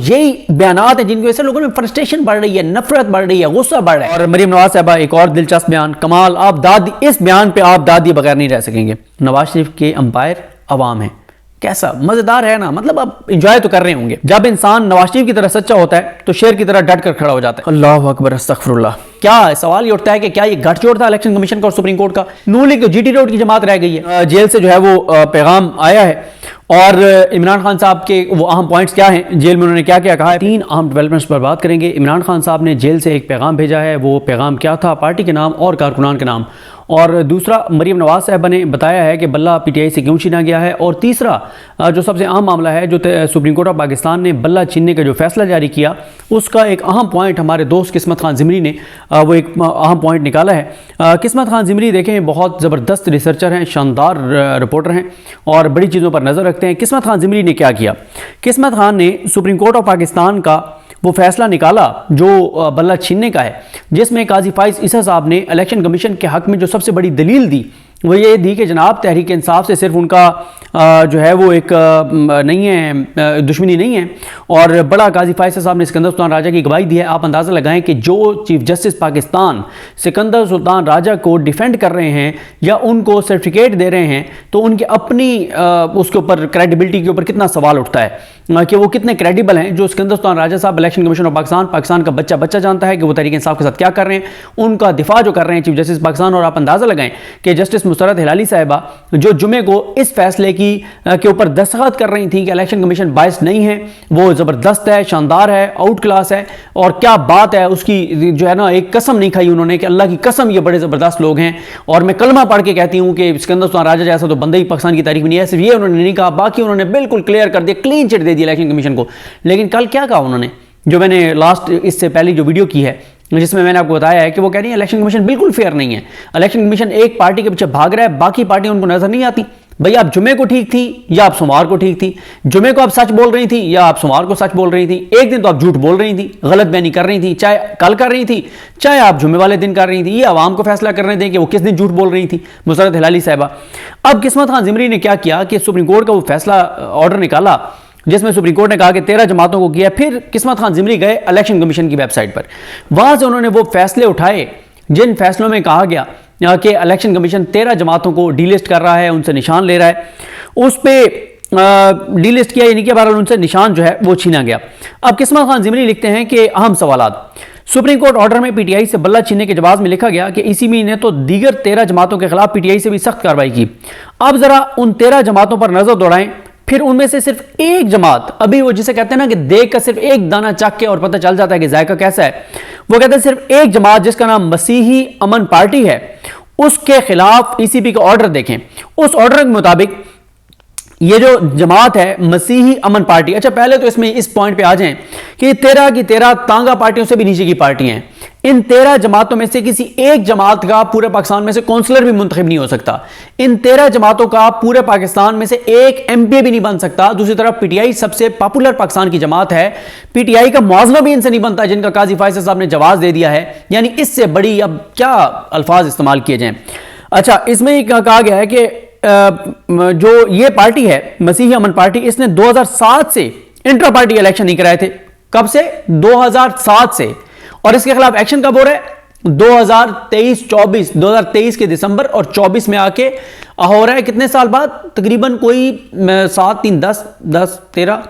یہی بیانات ہیں جن کی وجہ سے لوگوں میں فرسٹریشن بڑھ رہی ہے، نفرت بڑھ رہی ہے، غصہ بڑھ رہا ہے۔ اور مریم نواز صاحبہ ایک اور دلچسپ بیان، کمال آپ داد، اس بیان پہ آپ داد دیے بغیر نہیں رہ سکیں گے۔ نواز شریف کے امپائر عوام ہیں، کیسا مزیدار ہے نا، مطلب آپ انجوائے تو کر رہے ہوں گے۔ جب انسان نواز شریف کی طرح سچا ہوتا ہے تو شیر کی طرح ڈٹ کر کھڑا ہو جاتا ہے۔ اللہ اکبر استغفر اللہ۔ کیا سوال یہ اٹھتا ہے کہ کیا یہ گٹھ جوڑ تھا الیکشن کمیشن کا اور سپریم کورٹ کا؟ نون لیگ جی ٹی روڈ کی جماعت رہ گئی ہے، جیل سے جو ہے وہ پیغام آیا ہے، اور عمران خان صاحب کے وہ اہم پوائنٹس کیا ہیں، جیل میں انہوں نے کیا کیا کہا ہے، 3 اہم ڈیولپمنٹس پر بات کریں گے۔ عمران خان صاحب نے جیل سے ایک پیغام بھیجا ہے، وہ پیغام کیا تھا، پارٹی کے نام اور کارکنان کے نام، اور دوسرا مریم نواز صاحبہ نے بتایا ہے کہ بلہ پی ٹی آئی سے کیوں چھینا گیا ہے، اور تیسرا جو سب سے اہم معاملہ ہے، جو سپریم کورٹ آف پاکستان نے بلہ چھیننے کا جو فیصلہ جاری کیا، اس کا ایک اہم پوائنٹ ہمارے دوست قسمت خان زمری نے وہ ایک اہم پوائنٹ نکالا ہے۔ قسمت خان زمری دیکھیں بہت زبردست ریسرچر ہیں، شاندار رپورٹر ہیں اور بڑی چیزوں پر نظر رکھتے ہیں۔ قسمت خان زمری نے کیا کیا؟ قسمت خان نے سپریم کورٹ آف پاکستان کا وہ فیصلہ نکالا جو بلہ چھیننے کا ہے، جس میں قاضی فائز عیسیٰ صاحب نے الیکشن کمیشن کے حق میں جو سب سے بڑی دلیل دی وہ یہ دی کہ جناب تحریک انصاف سے صرف ان کا جو ہے وہ ایک نہیں ہے، دشمنی نہیں ہے، اور بڑا قاضی فائز صاحب نے سکندر سلطان راجہ کی گواہی دی ہے۔ آپ اندازہ لگائیں کہ جو چیف جسٹس پاکستان سکندر سلطان راجہ کو ڈیفینڈ کر رہے ہیں یا ان کو سرٹیفکیٹ دے رہے ہیں، تو ان کی اپنی اس کے اوپر کریڈیبلٹی کے اوپر کتنا سوال اٹھتا ہے کہ وہ کتنے کریڈیبل ہیں۔ جو سکندر سلطان راجہ صاحب الیکشن کمیشن آف پاکستان کا بچہ جانتا ہے کہ وہ تحریک انصاف کے ساتھ کیا کر رہے ہیں، ان کا دفاع جو کر رہے ہیں چیف جسٹس پاکستان، اور آپ اندازہ لگائیں کہ جسٹس مسرت ہلالی صاحبہ جو جمعے کو اس فیصلے کے اوپر دستخط کر رہی تھیں کہ الیکشن کمیشن باعث نہیں ہے، وہ زبردست ہے، شاندار ہے، آؤٹ کلاس ہے، اور کیا بات ہے اس کی جو ہے نا، ایک قسم نہیں کھائی انہوں نے کہ اللہ کی قسم یہ بڑے زبردست لوگ ہیں، اور میں کلمہ پڑھ کے کہتی ہوں کہ سکندر سلطان راجہ جیسا تو بندہ ہی پاکستان کی تاریخ میں نہیں ہے۔ صرف یہ انہوں نے نہیں کہا، باقی انہوں نے بالکل کلیئر کر دیا، کلین چٹ دے دی الیکشن کمیشن کو۔ لیکن کل کیا کہا انہوں نے، جو میں نے لاسٹ اس سے پہلی جو ویڈیو کی ہے جس میں نے آپ کو بتایا ہے کہ وہ کہہ رہی ہیں الیکشن کمیشن بالکل فیئر نہیں ہے، الیکشن کمیشن ایک پارٹی کے پیچھے بھاگ رہا ہے، باقی پارٹیاں ان کو نظر نہیں آتی۔ بھئی آپ جمعے کو ٹھیک تھی یا آپ سوموار کو ٹھیک تھی، جمعے کو آپ سچ بول رہی تھی یا آپ سوموار کو سچ بول رہی تھی، ایک دن تو آپ جھوٹ بول رہی تھی، غلط بیانی کر رہی تھی، چاہے کل کر رہی تھی چاہے آپ جمعے والے دن کر رہی تھی، یہ عوام کو فیصلہ کرنے دیں کہ وہ کس دن جھوٹ بول رہی تھی، مسرت ہلالی صاحبہ۔ اب قسمت خان زمری نے کیا کیا کہ سپریم کورٹ کا وہ فیصلہ آرڈر نکالا جس میں سپریم کورٹ نے کہا کہ 13 جماعتوں کو کیا، پھر قسمت خان زمری گئے الیکشن کمیشن کی ویب سائٹ پر، وہاں سے انہوں نے وہ فیصلے اٹھائے جن فیصلوں میں کہا گیا کہ الیکشن کمیشن 13 جماعتوں کو ڈی لسٹ کر رہا ہے، ان سے نشان لے رہا ہے، اس پہ ڈی لسٹ کیا یعنی کہ بہرحال ان سے نشان جو ہے وہ چھینا گیا۔ اب قسمت خان زمری لکھتے ہیں کہ اہم سوالات، سپریم کورٹ آرڈر میں پی ٹی آئی سے بلہ چھیننے کے جواز میں لکھا گیا کہ ای سی بی نے تو دیگر 13 جماعتوں کے خلاف پی ٹی آئی سے بھی سخت کارروائی کی۔ اب ذرا ان 13 جماعتوں پر نظر دوڑائیں، پھر ان میں سے صرف ایک جماعت، ابھی وہ جسے کہتے ہیں نا کہ دیکھ کر صرف ایک دانہ چک کے اور پتہ چل جاتا ہے کہ ذائقہ کیسا ہے، وہ کہتے ہیں صرف ایک جماعت جس کا نام مسیحی امن پارٹی ہے، اس کے خلاف ای سی پی کا آرڈر دیکھیں۔ اس آرڈر کے مطابق یہ جو جماعت ہے مسیحی امن پارٹی، اچھا پہلے تو اس میں اس پوائنٹ پہ آ جائیں کہ یہ 13 کی 13 تانگا پارٹیوں سے بھی نیچے کی پارٹیاں ہیں۔ ان 13 جماعتوں میں سے کسی ایک جماعت کا پورے پاکستان میں سے کونسلر بھی منتخب نہیں ہو سکتا، ان 13 جماعتوں کا پورے پاکستان میں سے ایک ایم پی بھی نہیں بن سکتا۔ دوسری طرف پی ٹی آئی سب سے پاپولر پاکستان کی جماعت ہے، پی ٹی آئی کا موازنہ بھی ان سے نہیں بنتا جن کا قاضی فائز صاحب نے جواز دے دیا ہے، یعنی اس سے بڑی اب کیا الفاظ استعمال کیے جائیں۔ اچھا اس میں کہا گیا ہے کہ جو یہ پارٹی ہے مسیحی امن پارٹی، اس نے 2007 سے انٹرا پارٹی الیکشن نہیں کرائے تھے، کب سے؟ 2007 سے، اور اس کے خلاف ایکشن کب ہو رہا ہے؟ 2023 کے دسمبر اور 24 میں آ کے ہو رہا ہے، کتنے سال بعد؟ تقریباً کوئی 7 3 10 13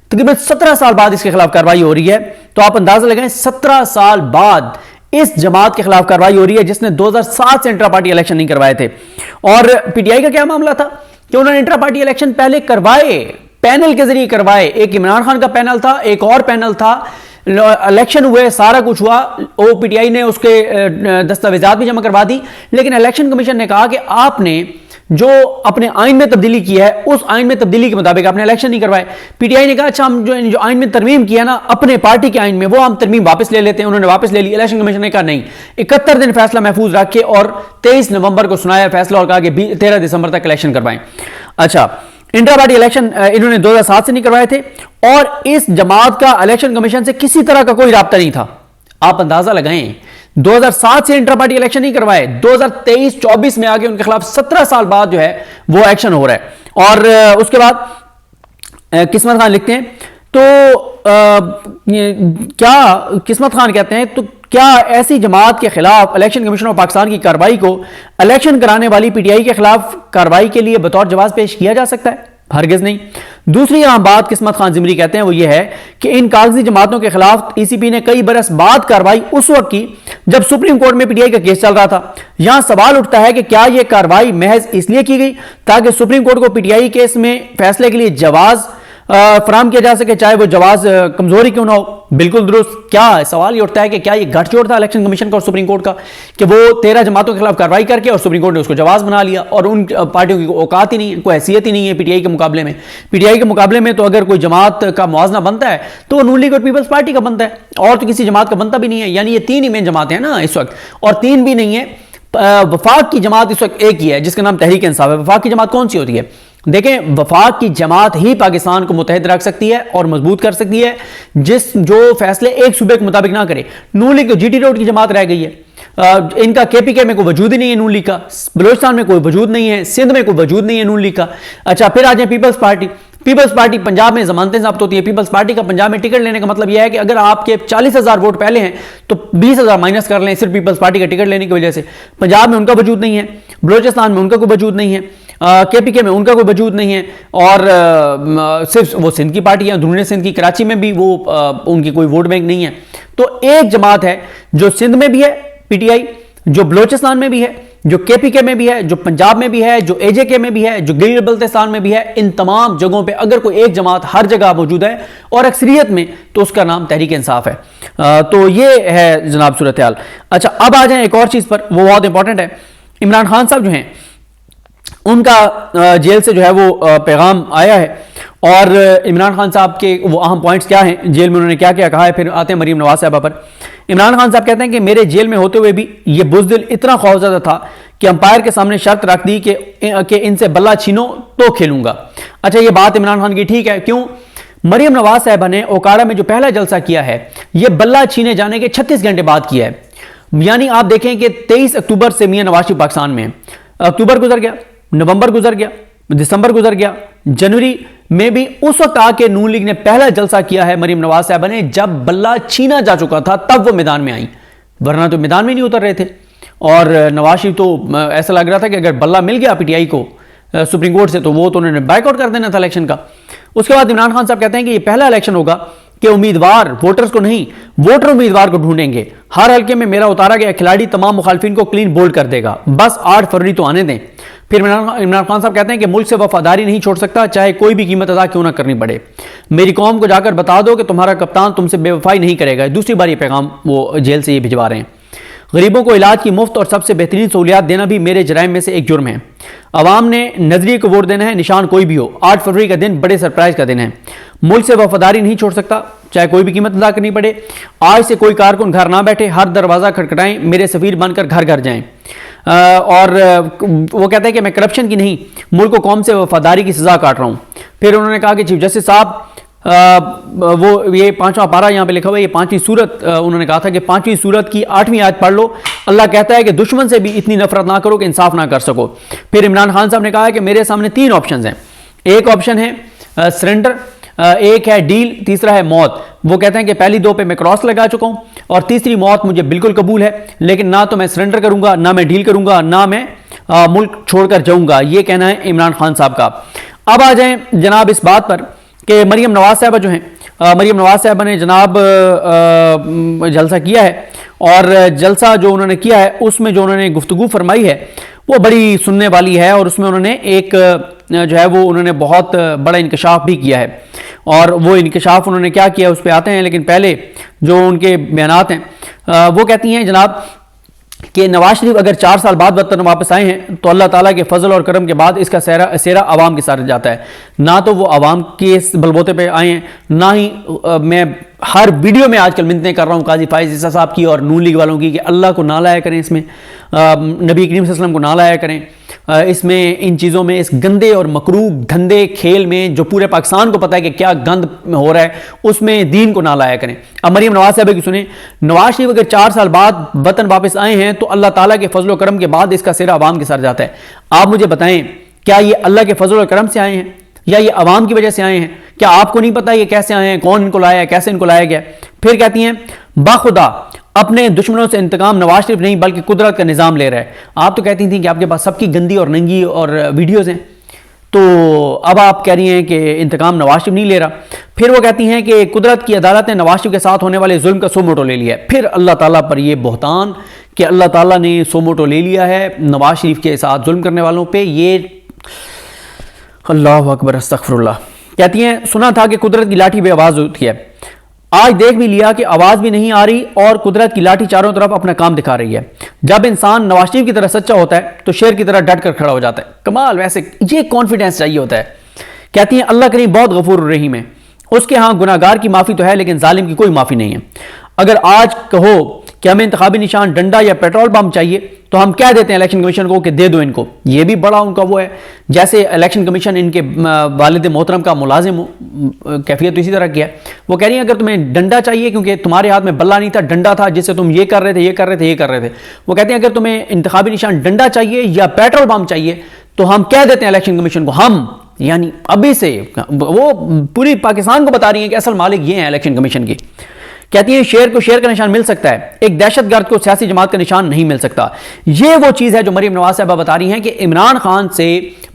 تقریباً 17 سال بعد اس کے خلاف کارروائی ہو رہی ہے۔ تو آپ اندازہ لگائیں 17 سال بعد اس جماعت کے خلاف کارروائی ہو رہی ہے جس نے 2007 سے انٹرا پارٹی الیکشن نہیں کروائے تھے۔ اور پی ٹی آئی کا کیا معاملہ تھا کہ انہوں نے انٹرا پارٹی الیکشن پہلے کروائے، پینل کے ذریعے کروائے، ایک عمران خان کا پینل تھا، ایک اور پینل تھا، الیکشن ہوئے، سارا کچھ ہوا، او پی ٹی آئی نے اس کے دستاویزات بھی جمع کروا دی، لیکن الیکشن کمیشن نے کہا کہ آپ نے جو اپنے آئین میں تبدیلی کی ہے اس آئین میں تبدیلی کے مطابق آپ نے الیکشن نہیں کروائے۔ پی ٹی آئی نے کہا اچھا ہم جو آئین میں ترمیم کیا نا اپنے پارٹی کے آئین میں وہ ہم ترمیم واپس لے لیتے ہیں، انہوں نے واپس لے لی۔ الیکشن کمیشن نے کہا نہیں، 71 دن فیصلہ محفوظ رکھ کے اور 23 نومبر کو سنایا فیصلہ اور کہا کہ 13 دسمبر تک الیکشن کروائیں۔ اچھا انٹرا پارٹی الیکشن انہوں نے 2007 سے نہیں کروائے تھے، اور اس جماعت کا الیکشن کمیشن سے کسی طرح کا کوئی رابطہ نہیں تھا۔ آپ اندازہ لگائیں 2007 سے انٹرا پارٹی الیکشن نہیں کروائے، 2023-24 میں آگے ان کے خلاف 17 سال بعد جو ہے وہ ایکشن ہو رہا ہے۔ اور اس کے بعد قسمت خان لکھتے ہیں تو کیا قسمت خان کہتے ہیں تو کیا ایسی جماعت کے خلاف الیکشن کمیشن آف پاکستان کی کارروائی کو الیکشن کرانے والی پی ٹی آئی کے خلاف کارروائی کے لیے بطور جواز پیش کیا جا سکتا ہے؟ ہرگز نہیں۔ دوسری اہم بات قسمت خان زمری کہتے ہیں وہ یہ ہے کہ ان کاغذی جماعتوں کے خلاف ای سی پی نے کئی برس بعد کارروائی اس وقت کی جب سپریم کورٹ میں پی ٹی آئی کا کیس چل رہا تھا۔ یہاں سوال اٹھتا ہے کہ کیا یہ کارروائی محض اس لیے کی گئی تاکہ سپریم کورٹ کو پی ٹی آئی کیس میں فیصلے کے لیے جواز فراہم کیا جا سکے، چاہے وہ جواز کمزوری کیوں نہ ہو؟ بالکل درست۔ کیا سوال یہ اٹھتا ہے کہ کیا یہ گٹھ جوڑ تھا الیکشن کمیشن کا اور سپریم کورٹ کا کہ وہ 13 جماعتوں کے خلاف کارروائی کر کے اور سپریم کورٹ نے اس کو جواز بنا لیا، اور ان پارٹیوں کی اوقات ہی نہیں، کوئی حیثیت ہی نہیں ہے پی ٹی آئی کے مقابلے میں۔ پی ٹی آئی کے مقابلے میں تو اگر کوئی جماعت کا موازنہ بنتا ہے تو وہ نون لیگ اور پیپلز پارٹی کا بنتا ہے، اور تو کسی جماعت کا بنتا بھی نہیں ہے۔ یعنی یہ 3 ہی مین جماعتیں ہیں نا اس وقت، اور 3 بھی نہیں ہے۔ وفاق کی جماعت اس وقت ایک ہی ہے جس کا نام تحریک انصاف ہے۔ وفاق کی جماعت کون سی ہوتی ہے؟ دیکھیں، وفاق کی جماعت ہی پاکستان کو متحد رکھ سکتی ہے اور مضبوط کر سکتی ہے، جو فیصلے ایک صوبے کے مطابق نہ کرے۔ نون لیگ تو جی ٹی روڈ کی جماعت رہ گئی ہے، ان کا کے پی کے میں کوئی وجود ہی نہیں ہے، نون لیگ کا بلوچستان میں کوئی وجود نہیں ہے، سندھ میں کوئی وجود نہیں ہے نون لیگ کا۔ اچھا، پھر آ جائیں پیپلز پارٹی۔ پیپلز پارٹی پنجاب میں ضمانتیں ضبط ہوتی ہیں۔ پیپلز پارٹی کا پنجاب میں ٹکٹ لینے کا مطلب یہ ہے کہ اگر آپ کے 40,000 ووٹ پہلے ہیں تو 20,000 مائنس کر لیں صرف پیپلز پارٹی کا ٹکٹ لینے کی وجہ سے۔ پنجاب میں ان کا وجود نہیں ہے، بلوچستان میں ان کا کوئی وجود نہیں ہے، کے پی کے میں ان کا کوئی وجود نہیں ہے، اور صرف وہ سندھ کی پارٹی ہے، اندرون سندھ کی کراچی میں بھی وہ ان کی کوئی ووٹ بینک نہیں ہے۔ تو ایک جماعت ہے جو سندھ میں بھی ہے پی ٹی آئی، جو بلوچستان میں بھی ہے، جو کے پی کے میں بھی ہے، جو پنجاب میں بھی ہے، جو اے جے کے میں بھی ہے، جو گلگت بلتستان میں بھی ہے۔ ان تمام جگہوں پہ اگر کوئی ایک جماعت ہر جگہ موجود ہے اور اکثریت میں، تو اس کا نام تحریک انصاف ہے۔ تو یہ ہے جناب صورتحال۔ اچھا، اب آ جائیں ایک اور چیز پر، وہ بہت امپورٹنٹ ہے۔ عمران خان صاحب جو ہیں ان کا جیل سے جو ہے وہ پیغام آیا ہے، اور عمران خان صاحب کے وہ اہم پوائنٹس کیا ہیں، جیل میں انہوں نے کیا کیا کہا ہے۔ پھر آتے ہیں مریم نواز صاحبہ پر۔ عمران خان صاحب کہتے ہیں کہ میرے جیل میں ہوتے ہوئے بھی یہ بزدل اتنا خوفزدہ تھا کہ امپائر کے سامنے شرط رکھ دی کہ ان سے بلہ چھینو تو کھیلوں گا۔ اچھا، یہ بات عمران خان کی ٹھیک ہے، کیوں؟ مریم نواز صاحبہ نے اوکاڑا میں جو پہلا جلسہ کیا ہے یہ بلہ چھینے جانے کے 36 گھنٹے بعد کیا ہے۔ یعنی آپ دیکھیں کہ 23 اکتوبر سے میاں نواز شریف پاکستان میں ہیں۔ اکتوبر گزر گیا، نومبر گزر گیا، دسمبر گزر گیا، جنوری میں بھی اس وقت آ کے نون لیگ نے پہلا جلسہ کیا ہے مریم نواز صاحبہ نے جب بلہ چھینا جا چکا تھا، تب وہ میدان میں آئیں، ورنہ تو میدان میں نہیں اتر رہے تھے۔ اور نواز شریف تو ایسا لگ رہا تھا کہ اگر بلہ مل گیا پی ٹی آئی کو سپریم کورٹ سے تو وہ تو انہوں نے بائیک آؤٹ کر دینا تھا الیکشن کا۔ اس کے بعد عمران خان صاحب کہتے ہیں کہ یہ پہلا الیکشن ہوگا کہ امیدوار ووٹرز کو نہیں، ووٹر امیدوار کو ڈھونڈیں گے۔ ہر حلقے میں میرا اتارا گیا کھلاڑی تمام مخالفین کو کلین بولڈ کر دے گا، بس 8 فروری تو آنے دیں۔ پھر عمران خان صاحب کہتے ہیں کہ ملک سے وفاداری نہیں چھوڑ سکتا، چاہے کوئی بھی قیمت ادا کیوں نہ کرنی پڑے۔ میری قوم کو جا کر بتا دو کہ تمہارا کپتان تم سے بے وفائی نہیں کرے گا۔ دوسری بار یہ پیغام وہ جیل سے یہ بھجوا رہے ہیں۔ غریبوں کو علاج کی مفت اور سب سے بہترین سہولیات دینا بھی میرے جرائم میں سے ایک جرم ہے۔ عوام نے نظریے کو ووٹ دینا ہے، نشان کوئی بھی ہو۔ 8 فروری کا دن بڑے سرپرائز کا دن ہے۔ ملک سے وفاداری نہیں چھوڑ سکتا، چاہے کوئی بھی قیمت ادا کرنی پڑے۔ آج سے کوئی کارکن گھر نہ بیٹھے، ہر دروازہ کھٹکھٹائیں، میرے سفیر بن کر گھر گھر جائیں۔ اور وہ کہتا ہے کہ میں کرپشن کی نہیں، ملک و قوم سے وفاداری کی سزا کاٹ رہا ہوں۔ پھر انہوں نے کہا کہ چیف جسٹس صاحب وہ یہ 5واں پارہ یہاں پہ لکھا ہوا ہے، یہ 5ویں سورت انہوں نے کہا تھا کہ 5ویں سورت کی 8ویں آیت پڑھ لو۔ اللہ کہتا ہے کہ دشمن سے بھی اتنی نفرت نہ کرو کہ انصاف نہ کر سکو۔ پھر عمران خان صاحب نے کہا ہے کہ میرے سامنے 3 آپشنز ہیں، ایک آپشن ہے سرنڈر، ایک ہے ڈیل، تیسرا ہے موت۔ وہ کہتے ہیں کہ پہلی 2 پہ میں کراس لگا چکا ہوں، اور تیسری موت مجھے بالکل قبول ہے، لیکن نہ تو میں سرنڈر کروں گا، نہ میں ڈیل کروں گا، نہ میں ملک چھوڑ کر جاؤں گا۔ یہ کہنا ہے عمران خان صاحب کا۔ اب آ جائیں جناب اس بات پر کہ مریم نواز صاحبہ جو ہیں، مریم نواز صاحبہ نے جناب جلسہ کیا ہے، اور جلسہ جو انہوں نے کیا ہے اس میں جو انہوں نے گفتگو فرمائی ہے وہ بڑی سننے والی ہے، اور اس میں انہوں نے ایک جو ہے وہ انہوں نے بہت بڑا انکشاف بھی کیا ہے، اور وہ انکشاف انہوں نے کیا کیا اس پہ آتے ہیں۔ لیکن پہلے جو ان کے بیانات ہیں وہ کہتی ہیں جناب کہ نواز شریف اگر 4 سال بعد وطن واپس آئے ہیں تو اللہ تعالیٰ کے فضل اور کرم کے بعد اس کا سیرا عوام کے ساتھ جاتا ہے۔ نہ تو وہ عوام کے اس بلبوتے پہ آئے ہیں، نہ ہی میں ہر ویڈیو میں آج کل منتیں کر رہا ہوں قاضی فائز عیسیٰ صاحب کی اور نون لیگ والوں کی کہ اللہ کو نہ لایا کریں، اس میں نبی کریم صلی اللہ علیہ وسلم کو نہ لایا کریں اس میں، ان چیزوں میں، اس گندے اور مکروہ دھندے کھیل میں جو پورے پاکستان کو پتہ ہے کہ کیا گند ہو رہا ہے، اس میں دین کو نہ لایا کریں۔ اب مریم نواز صاحبہ کی سنیں، نواز شریف اگر 4 سال بعد وطن واپس آئے ہیں تو اللہ تعالیٰ کے فضل و کرم کے بعد اس کا سیرا عوام کے ساتھ جاتا ہے۔ آپ مجھے بتائیں کیا یہ اللہ کے فضل و کرم سے آئے ہیں؟ یا یہ عوام کی وجہ سے آئے ہیں؟ کیا آپ کو نہیں پتا یہ کیسے آئے ہیں، کون ان کو لایا ہے، کیسے ان کو لایا گیا؟ پھر کہتی ہیں باخدا اپنے دشمنوں سے انتقام نواز شریف نہیں بلکہ قدرت کا نظام لے رہا ہے۔ آپ تو کہتی تھیں کہ آپ کے پاس سب کی گندی اور ننگی اور ویڈیوز ہیں، تو اب آپ کہہ رہی ہیں کہ انتقام نواز شریف نہیں لے رہا۔ پھر وہ کہتی ہیں کہ قدرت کی عدالت نے نواز شریف کے ساتھ ہونے والے ظلم کا سو موٹو لے لیا ہے۔ پھر اللہ تعالیٰ پر یہ بہتان کہ اللہ تعالیٰ نے سو موٹو لے لیا ہے نواز شریف کے ساتھ ظلم کرنے والوں پہ، یہ اللہ اکبر استغفر اللہ۔ کہتی ہیں سنا تھا کہ قدرت کی لاٹھی بے آواز ہوتی ہے، آج دیکھ بھی لیا کہ آواز بھی نہیں آ رہی اور قدرت کی لاٹھی چاروں طرف اپنا کام دکھا رہی ہے۔ جب انسان نواز شریف کی طرح سچا ہوتا ہے تو شیر کی طرح ڈٹ کر کھڑا ہو جاتا ہے۔ کمال، ویسے یہ کانفیڈنس چاہیے ہوتا ہے۔ کہتی ہیں اللہ کریم بہت غفور الرحیم ہے، اس کے ہاں گناہگار کی معافی تو ہے لیکن ظالم کی کوئی معافی نہیں ہے۔ اگر آج کہو کہ ہمیں انتخابی نشان ڈنڈا یا پیٹرول بم چاہیے تو ہم کہہ دیتے ہیں الیکشن کمیشن کو کہ دے دو ان کو، یہ بھی بڑا ان کا وہ ہے، جیسے الیکشن کمیشن ان کے والد محترم کا ملازم ہو، کیفیت تو اسی طرح کیا ہے۔ وہ کہہ رہی ہیں اگر تمہیں ڈنڈا چاہیے کیونکہ تمہارے ہاتھ میں بلہ نہیں تھا، ڈنڈا تھا جس سے تم یہ کر رہے تھے یہ کر رہے تھے یہ کر رہے تھے۔ وہ کہتے ہیں اگر تمہیں انتخابی نشان ڈنڈا چاہیے یا پیٹرول بم چاہیے تو ہم کہہ دیتے ہیں الیکشن کمیشن کو، ہم یعنی ابھی سے وہ پوری پاکستان کو بتا رہی ہیں کہ اصل مالک یہ ہیں الیکشن کمیشن کی۔ کہتی ہیں شیر کو شیر کا نشان مل سکتا ہے، ایک دہشت گرد کو سیاسی جماعت کا نشان نہیں مل سکتا۔ یہ وہ چیز ہے جو مریم نواز صاحبہ بتا رہی ہیں کہ عمران خان سے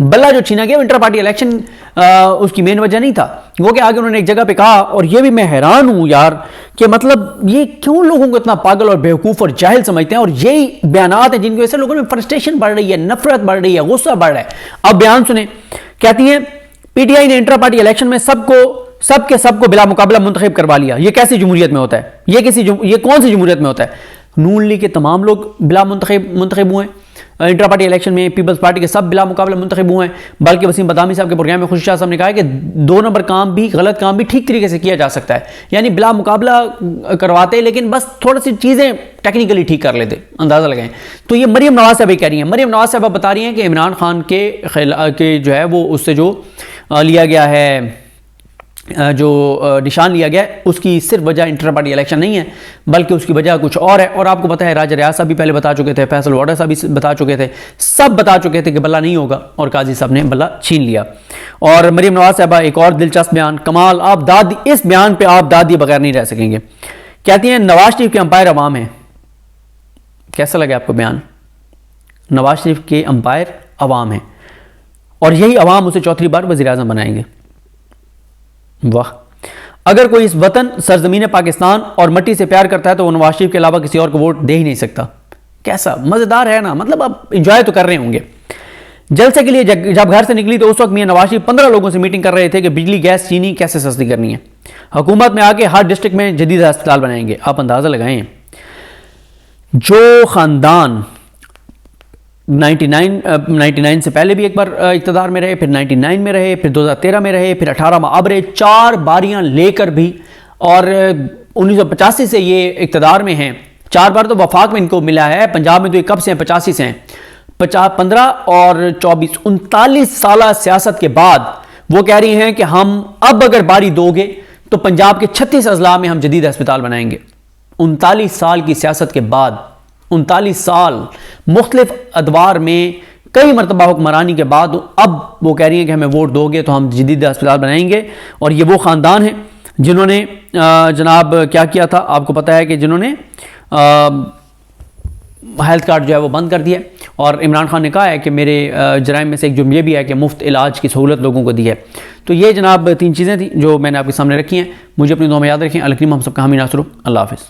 بلہ جو چھینا گیا انٹر پارٹی الیکشن اس کی مین وجہ نہیں تھا، وہ کہ آگے انہوں نے ایک جگہ پہ کہا، اور یہ بھی میں حیران ہوں یار کہ مطلب یہ کیوں لوگوں کو اتنا پاگل اور بیوقوف اور جاہل سمجھتے ہیں، اور یہی بیانات ہیں جن کی وجہ سے لوگوں میں فرسٹریشن بڑھ رہی ہے، نفرت بڑھ رہی ہے، غصہ بڑھ رہا ہے۔ اب بیان سنیں، کہتی ہیں پی ٹی آئی نے انٹر پارٹی الیکشن میں سب کو بلا مقابلہ منتخب کروا لیا، یہ کیسی جمہوریت میں ہوتا ہے؟ یہ کون سی جمہوریت میں ہوتا ہے؟ نون لیگ کے تمام لوگ بلا منتخب ہوئے ہیں انٹر پارٹی الیکشن میں، پیپلز پارٹی کے سب بلا مقابلہ منتخب ہوئے ہیں، بلکہ وسیم بدامی صاحب کے پروگرام میں خوشی شاہ صاحب نے کہا ہے کہ 2 نمبر کام بھی، غلط کام بھی ٹھیک طریقے سے کیا جا سکتا ہے، یعنی بلا مقابلہ کرواتے لیکن بس تھوڑی سی چیزیں ٹیکنیکلی ٹھیک کر لیتے، اندازہ لگائیں۔ تو یہ مریم نواز صاحب کہہ رہی ہیں، مریم نواز صاحب بتا رہی ہیں کہ عمران خان کے جو ہے وہ اس سے جو لیا گیا ہے، جو نشان لیا گیا ہے، اس کی صرف وجہ انٹر پارٹی الیکشن نہیں ہے بلکہ اس کی وجہ کچھ اور ہے، اور آپ کو پتہ ہے راجہ ریاض صاحب بھی پہلے بتا چکے تھے، فیصل واڈر صاحب بھی بتا چکے تھے، سب بتا چکے تھے کہ بلہ نہیں ہوگا، اور قاضی صاحب نے بلہ چھین لیا۔ اور مریم نواز صاحبہ ایک اور دلچسپ بیان، کمال آپ داد، اس بیان پہ آپ داد دیے بغیر نہیں رہ سکیں گے۔ کہتی ہیں نواز شریف کے امپائر عوام ہیں۔ کیسا لگا آپ کو بیان؟ نواز شریف کے امپائر عوام ہیں اور یہی عوام اسے چوتھی بار وزیر اعظم بنائیں گے۔ واہ، اگر کوئی اس وطن سرزمین پاکستان اور مٹی سے پیار کرتا ہے تو وہ نواز شریف کے علاوہ کسی اور کو ووٹ دے ہی نہیں سکتا۔ کیسا مزیدار ہے نا، مطلب آپ انجوائے تو کر رہے ہوں گے۔ جلسے کے لیے جب گھر سے نکلی تو اس وقت میاں نواز شریف 15 لوگوں سے میٹنگ کر رہے تھے کہ بجلی گیس چینی کیسے سستی کرنی ہے، حکومت میں آ کے ہر ڈسٹرکٹ میں جدید ہسپتال بنائیں گے۔ آپ اندازہ لگائیں، جو خاندان 99 سے پہلے بھی ایک بار اقتدار میں رہے، پھر 99 میں رہے، پھر 2013 میں رہے، پھر 18 میں اب رہے، 4 باریاں لے کر بھی، اور 1985 سے یہ اقتدار میں ہیں، 4 بار تو وفاق میں ان کو ملا ہے، پنجاب میں تو یہ کب سے ہیں، 85 سے ہیں، 15 اور 24 39 سالہ سیاست کے بعد وہ کہہ رہی ہیں کہ ہم اب اگر باری دو گے تو پنجاب کے 36 اضلاع میں ہم جدید ہسپتال بنائیں گے۔ 39 سال کی سیاست کے بعد، 39 سال مختلف ادوار میں کئی مرتبہ حکمرانی کے بعد اب وہ کہہ رہی ہیں کہ ہمیں ووٹ دو گے تو ہم جدید ہسپتال بنائیں گے۔ اور یہ وہ خاندان ہیں جنہوں نے جناب کیا کیا تھا، آپ کو پتہ ہے کہ جنہوں نے ہیلتھ کارڈ جو ہے وہ بند کر دیا، اور عمران خان نے کہا ہے کہ میرے جرائم میں سے ایک جرم یہ بھی ہے کہ مفت علاج کی سہولت لوگوں کو دی ہے۔ تو یہ جناب 3 چیزیں تھیں جو میں نے آپ کے سامنے رکھی ہیں، مجھے اپنی دعا میں یاد رکھیں۔ اللہ کریم ہم سب کا حامی ناصر ہو۔ اللہ حافظ۔